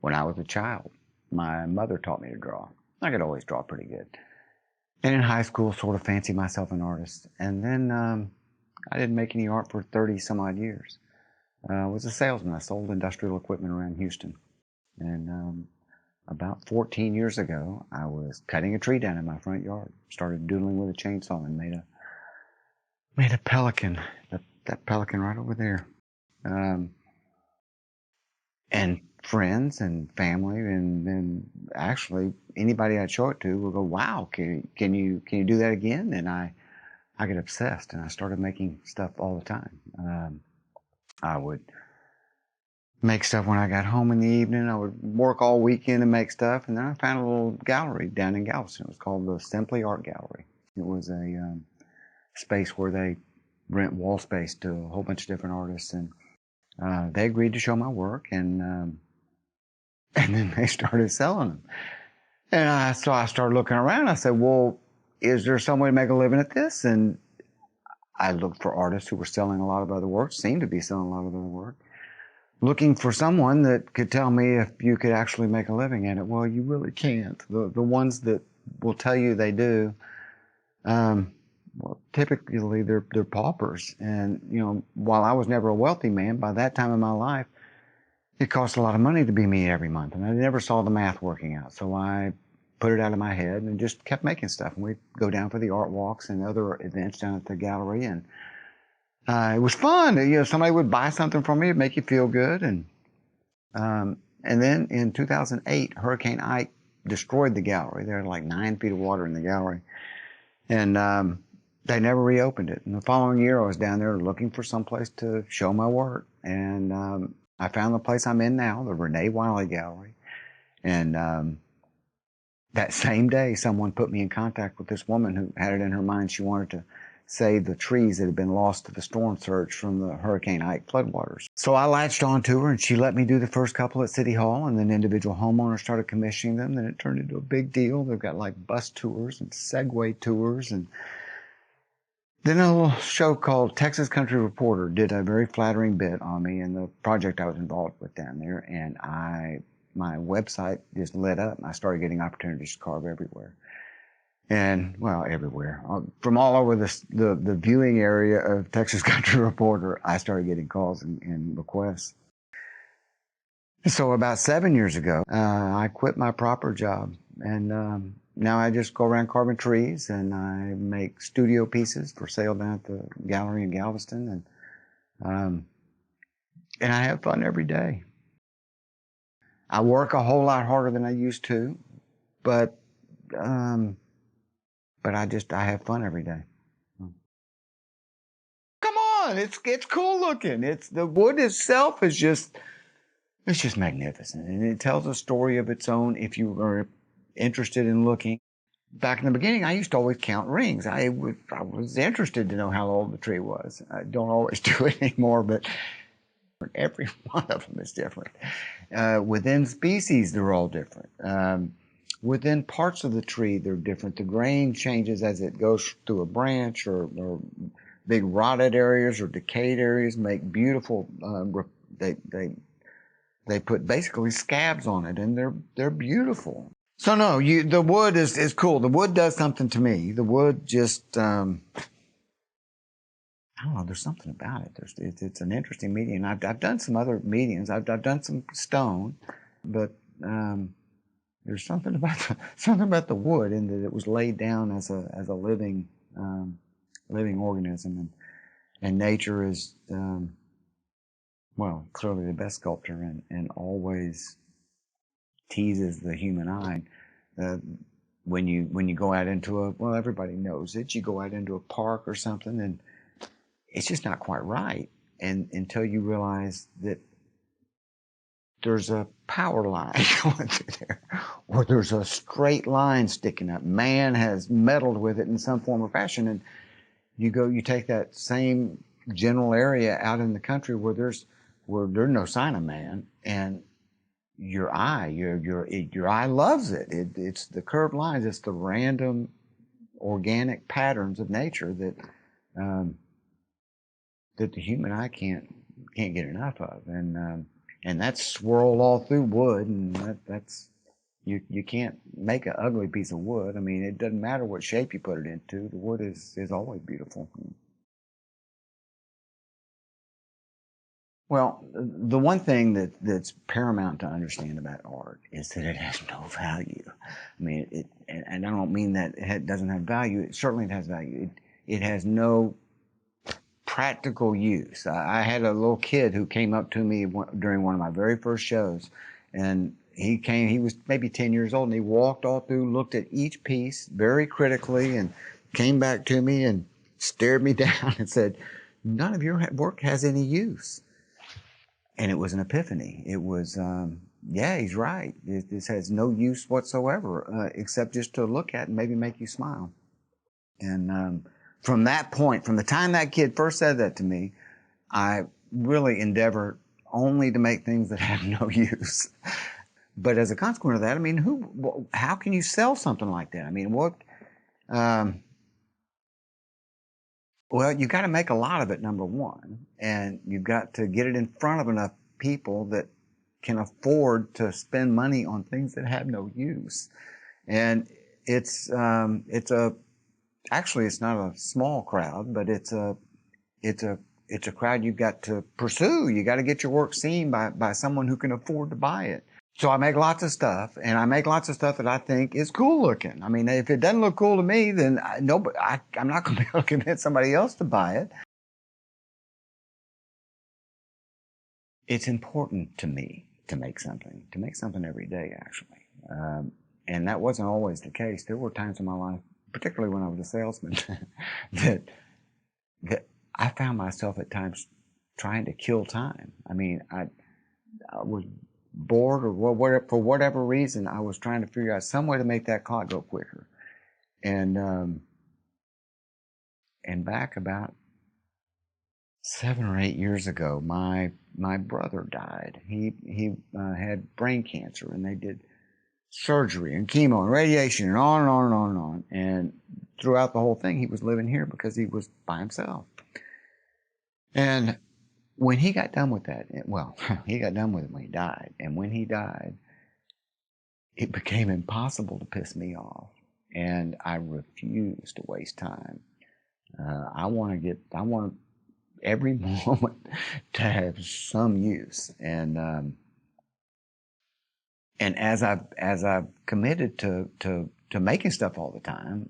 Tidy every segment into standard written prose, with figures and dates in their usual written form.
when I was a child. My mother taught me to draw. I could always draw pretty good. And in high school, sort of fancied myself an artist. And then I didn't make any art for 30 some odd years. I was a salesman. I sold industrial equipment around Houston. And about 14 years ago, I was cutting a tree down in my front yard. Started doodling with a chainsaw and made a pelican. That pelican right over there. And friends and family and actually anybody I'd show it to would go, "Wow, can you do that again?" And I get obsessed, and I started making stuff all the time. I would make stuff when I got home in the evening. I would work all weekend and make stuff, and then I found a little gallery down in Galveston. It was called the Simply Art Gallery. It was a space where they rent wall space to a whole bunch of different artists, and they agreed to show my work, and then they started selling them. And so I started looking around. I said, "Well, is there some way to make a living at this?" And I looked for artists who were selling a lot of other work, seemed to be selling a lot of other work, looking for someone that could tell me if you could actually make a living at it. Well, you really can't. The ones that will tell you they do, well, typically they're paupers. And while I was never a wealthy man, by that time in my life, it cost a lot of money to be me every month, and I never saw the math working out. So I put it out of my head and just kept making stuff. And we'd go down for the art walks and other events down at the gallery, and it was fun. Somebody would buy something from me, it'd make you feel good. And then in 2008, Hurricane Ike destroyed the gallery. There were like 9 feet of water in the gallery, and they never reopened it. And the following year, I was down there looking for some place to show my work, and I found the place I'm in now, the Renee Wiley Gallery. And that same day, someone put me in contact with this woman who had it in her mind she wanted to save the trees that had been lost to the storm surge from the Hurricane Ike floodwaters. So I latched on to her, and she let me do the first couple at City Hall, and then individual homeowners started commissioning them. Then it turned into a big deal. They've got like bus tours and Segway tours, and then a little show called Texas Country Reporter did a very flattering bit on me and the project I was involved with down there, and my website just lit up. I started getting opportunities to carve everywhere. And, well, everywhere. From all over the viewing area of Texas Country Reporter, I started getting calls and requests. So about 7 years ago, I quit my proper job, and now I just go around carving trees, and I make studio pieces for sale down at the gallery in Galveston, and I have fun every day. I work a whole lot harder than I used to, but I have fun every day. Come on, it's cool looking. The wood itself is just magnificent, and it tells a story of its own if you are interested in looking. Back in the beginning, I used to always count rings. I was interested to know how old the tree was. I don't always do it anymore, but every one of them is different. Within species, they're all different. Within parts of the tree, they're different. The grain changes as it goes through a branch, or big rotted areas or decayed areas make beautiful. They put basically scabs on it, and they're beautiful. So no, the wood is cool. The wood does something to me. The wood just I don't know. There's something about it. It's an interesting medium. I've done some other mediums. I've done some stone, but there's something about the wood in that it was laid down as a living organism, and nature is well, clearly the best sculptor, and always teases the human eye. When you go out into everybody knows it. You go out into a park or something, and it's just not quite right, and until you realize that there's a power line going through there, or there's a straight line sticking up. Man has meddled with it in some form or fashion, and you take that same general area out in the country where there's no sign of man, and your eye loves it. It's the curved lines. It's the random organic patterns of nature that the human eye can't get enough of. And and that's swirled all through wood, and that's you can't make an ugly piece of wood. I mean, it doesn't matter what shape you put it into. The wood is always beautiful. Well, the one thing that's paramount to understand about art is that it has no value. I mean, and I don't mean that it doesn't have value. It certainly has value. It has no practical use. I had a little kid who came up to me during one of my very first shows, and he was maybe 10 years old, and he walked all through, looked at each piece very critically, and came back to me and stared me down and said, "None of your work has any use." And it was an epiphany. It was, yeah, he's right. This has no use whatsoever, except just to look at and maybe make you smile. And from that point, from the time that kid first said that to me, I really endeavor only to make things that have no use. But as a consequence of that, I mean, how can you sell something like that? I mean, um, well, you got to make a lot of it, number one, and you've got to get it in front of enough people that can afford to spend money on things that have no use. And it's a actually it's not a small crowd, but it's a it's a crowd you've got to pursue. You got to get your work seen by someone who can afford to buy it. So I make lots of stuff, and I make lots of stuff that I think is cool looking. I mean, if it doesn't look cool to me, then I'm not going to be able to convince somebody else to buy it. It's important to me to make something every day, actually. And that wasn't always the case. There were times in my life, particularly when I was a salesman, that that I found myself at times trying to kill time. I mean, I was bored, or for whatever reason, I was trying to figure out some way to make that clock go quicker. And back about 7 or 8 years ago, my brother died. He had brain cancer, and they did surgery and chemo and radiation and on and on and on and on. And throughout the whole thing, he was living here because he was by himself. And when he got done with that, well, he got done with it when he died. And when he died, it became impossible to piss me off. And I refuse to waste time. I want every moment to have some use. And as I've committed to making stuff all the time,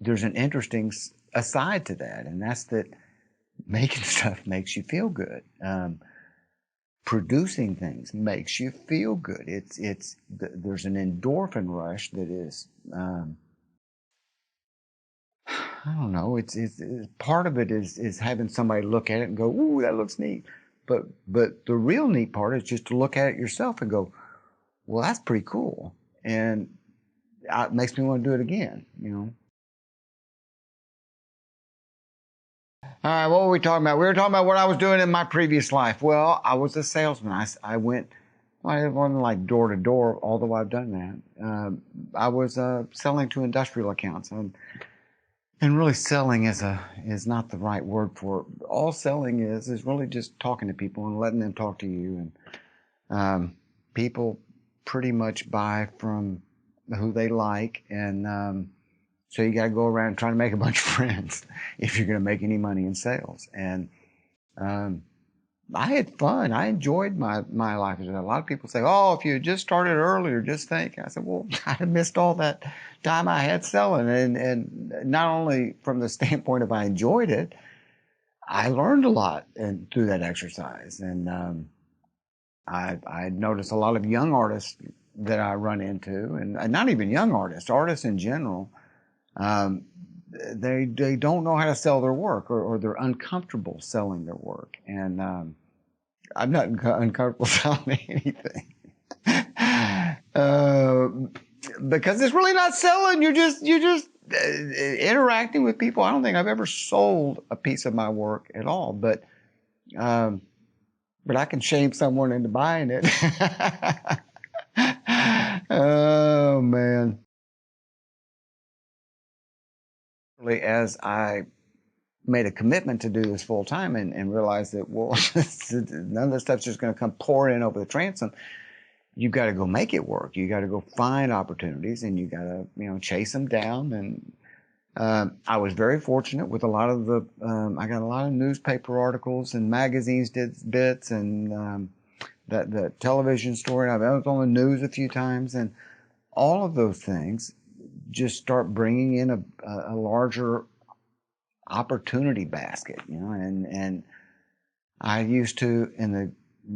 there's an interesting aside to that, and that's that making stuff makes you feel good. Producing things makes you feel good. There's an endorphin rush that is, I don't know. It's part of it is having somebody look at it and go, "Ooh, that looks neat." But the real neat part is just to look at it yourself and go, "Well, that's pretty cool," and it makes me want to do it again. You know. All right, what were we talking about? We were talking about what I was doing in my previous life. Well, I was a salesman. I went, well, I wasn't like door to door, although I've done that. I was selling to industrial accounts, and really selling is not the right word for it. All selling is really just talking to people and letting them talk to you. And people pretty much buy from who they like, and so you got to go around trying to make a bunch of friends if you're going to make any money in sales. And um, I had fun. I enjoyed my life. A lot of people say, "Oh, if you had just started earlier, just think." I said, "Well, I missed all that time I had selling, and not only from the standpoint of I enjoyed it, I learned a lot and through that exercise." And I noticed a lot of young artists that I run into, and not even young artists, artists in general. Um, they don't know how to sell their work, or they're uncomfortable selling their work, and I'm not uncomfortable selling anything. uh, because it's really not selling. You're just interacting with people. I don't think I've ever sold a piece of my work at all, um, but I can shame someone into buying it. Oh man! As I made a commitment to do this full time and realized that, well, none of this stuff's just going to come pouring in over the transom. You've got to go make it work. You got to go find opportunities, and you got to, chase them down. And I was very fortunate with a lot of I got a lot of newspaper articles and magazines did bits, and the television story. I was on the news a few times, and all of those things just start bringing in a larger opportunity basket, and I used to,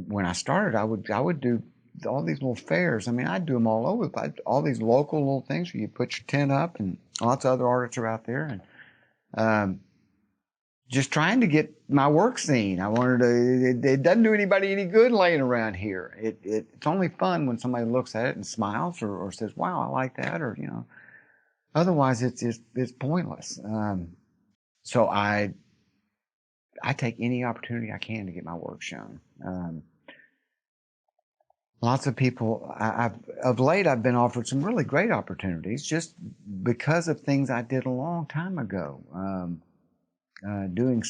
when I started, I would do all these little fairs. I mean, I'd do them all over, all these local little things where you put your tent up, and lots of other artists are out there, and just trying to get my work seen. I wanted to, it doesn't do anybody any good laying around here. It's only fun when somebody looks at it and smiles or says, wow, I like that, or, otherwise it's pointless. So I take any opportunity I can to get my work shown. Lots of people, of late, I've been offered some really great opportunities just because of things I did a long time ago. Doing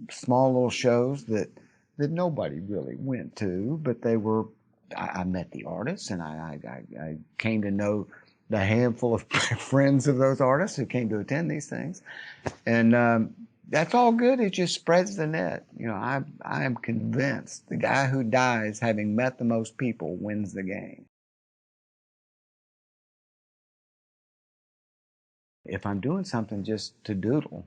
small little shows that nobody really went to, but they were, I met the artists, and I came to know the handful of friends of those artists who came to attend these things. And that's all good. It just spreads the net. I am convinced the guy who dies having met the most people wins the game. If I'm doing something just to doodle,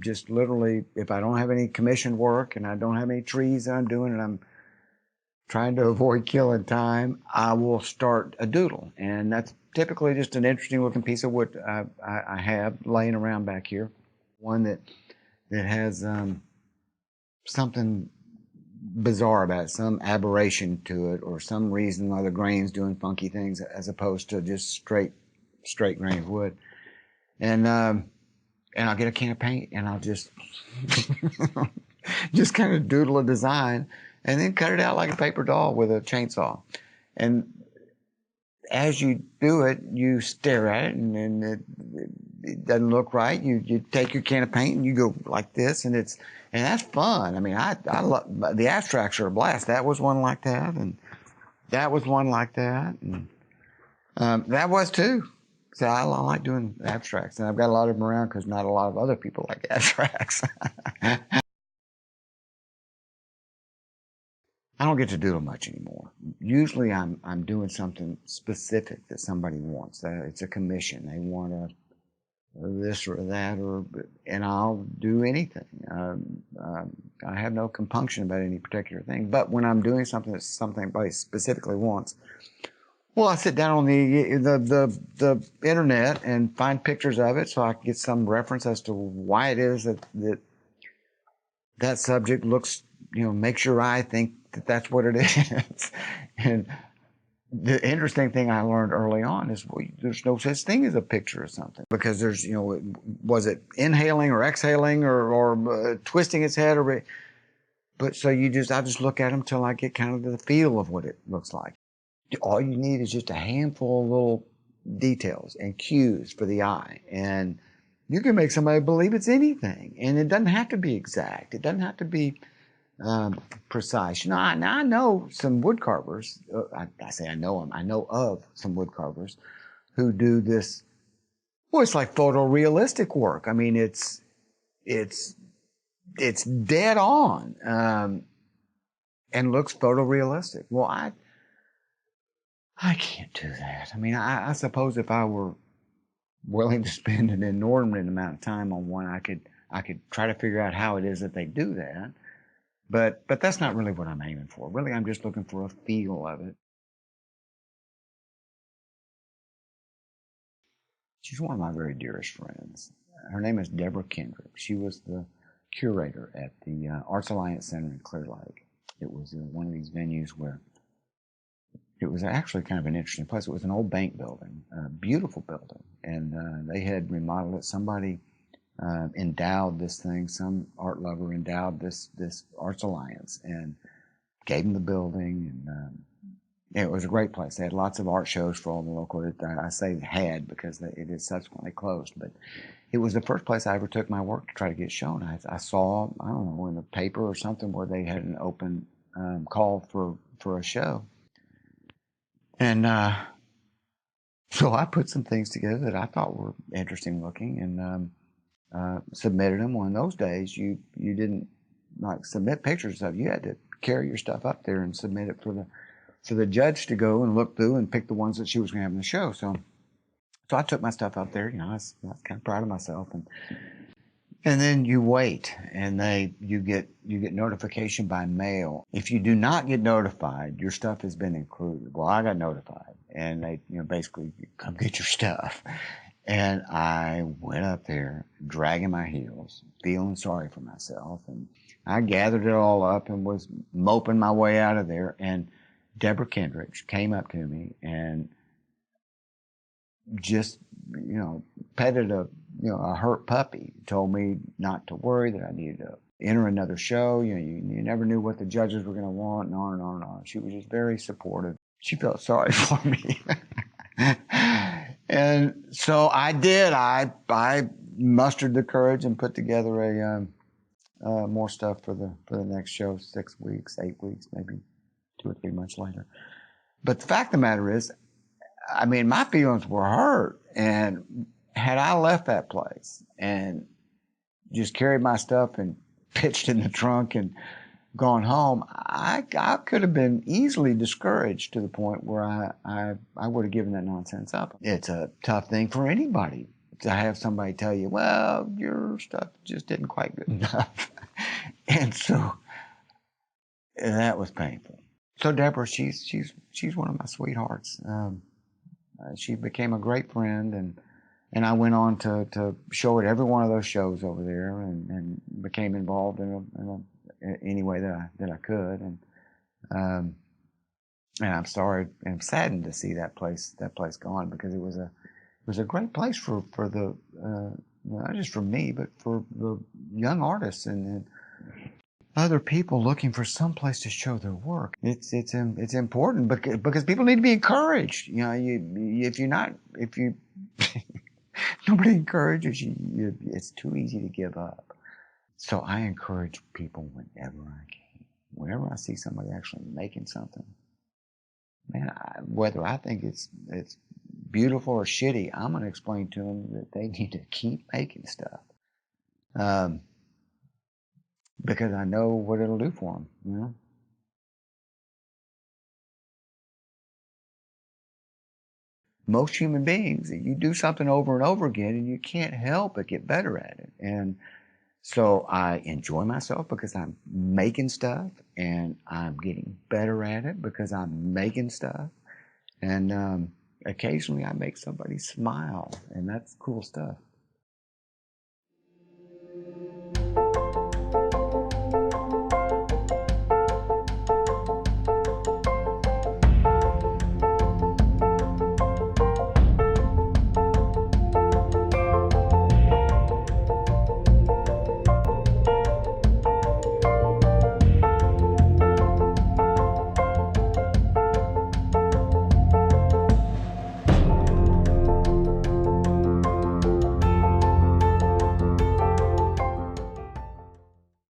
just literally, if I don't have any commissioned work and I don't have any trees that I'm doing and I'm trying to avoid killing time, I will start a doodle. And that's typically just an interesting looking piece of wood I have laying around back here. One that has something bizarre about it, some aberration to it, or some reason why the grain's doing funky things as opposed to just straight grain of wood. And I'll get a can of paint and I'll just just kind of doodle a design and then cut it out like a paper doll with a chainsaw. And as you do it, you stare at it, and it doesn't look right. You take your can of paint and you go like this, and that's fun. I mean, I love the abstracts are a blast. That was one like that, and that was one like that, and that was too. So I like doing abstracts, and I've got a lot of them around because not a lot of other people like abstracts. I don't get to doodle much anymore. Usually I'm doing something specific that somebody wants. It's a commission. They want this or that, and I'll do anything. I have no compunction about any particular thing. But when I'm doing something that somebody specifically wants, well, I sit down on the internet and find pictures of it so I can get some reference as to why it is that subject looks, makes your eye think that that's what it is. And the interesting thing I learned early on is, well, there's no such thing as a picture of something, because there's, was it inhaling or exhaling or twisting its head, but so I just look at them till I get kind of the feel of what it looks like. All you need is just a handful of little details and cues for the eye, and you can make somebody believe it's anything. And it doesn't have to be exact. It doesn't have to be precise. I know some wood carvers. I say I know them. I know of some wood carvers who do this. Well, it's like photorealistic work. I mean, it's dead on and looks photorealistic. Well, I can't do that. I mean, I suppose if I were willing to spend an inordinate amount of time on one, I could try to figure out how it is that they do that. But that's not really what I'm aiming for. Really, I'm just looking for a feel of it. She's one of my very dearest friends. Her name is Deborah Kendrick. She was the curator at the Arts Alliance Center in Clear Lake. It was one of these venues where it was actually kind of an interesting place. It was an old bank building, a beautiful building, and they had remodeled it. Somebody endowed this thing. Some art lover endowed this Arts Alliance and gave them the building, and It was a great place. They had lots of art shows for all the local. I say had because it is subsequently closed, but it was the first place I ever took my work to try to get shown. I saw, I don't know, in the paper or something where they had an open call for a show, and so I put some things together that I thought were interesting looking, and submitted them. Well, in those days, you didn't like submit pictures of. You had to carry your stuff up there and submit it for the judge to go and look through and pick the ones that she was going to have in the show. So I took my stuff up there. I was kind of proud of myself, and then you wait, and you get notification by mail. If you do not get notified, your stuff has been included. Well, I got notified, and they basically come get your stuff. And I went up there, dragging my heels, feeling sorry for myself, and I gathered it all up and was moping my way out of there. And Deborah Kendricks came up to me and just, petted a hurt puppy, told me not to worry, that I needed to enter another show. You never knew what the judges were going to want, and on and on and on. She was just very supportive. She felt sorry for me. And so I did. I mustered the courage and put together more stuff for the next show, 6 weeks, 8 weeks, maybe 2 or 3 months later. But the fact of the matter is, I mean, my feelings were hurt, and had I left that place and just carried my stuff and pitched in the trunk and gone home, I could have been easily discouraged to the point where I would have given that nonsense up. It's a tough thing for anybody to have somebody tell you, well, your stuff just didn't quite good enough. And so that was painful. So Deborah, she's one of my sweethearts. She became a great friend, and I went on to show at every one of those shows over there, and became involved in any way that I could, and I'm sorry and saddened to see that place gone, because it was a great place for the not just for me, but for the young artists and other people looking for some place to show their work. It's important because people need to be encouraged. If nobody encourages you, it's too easy to give up. So I encourage people whenever I can. Whenever I see somebody actually making something, man, whether I think it's beautiful or shitty, I'm going to explain to them that they need to keep making stuff. Because I know what it'll do for them, Most human beings, you do something over and over again, and you can't help but get better at it. And so I enjoy myself because I'm making stuff, and I'm getting better at it because I'm making stuff. And occasionally I make somebody smile, and that's cool stuff.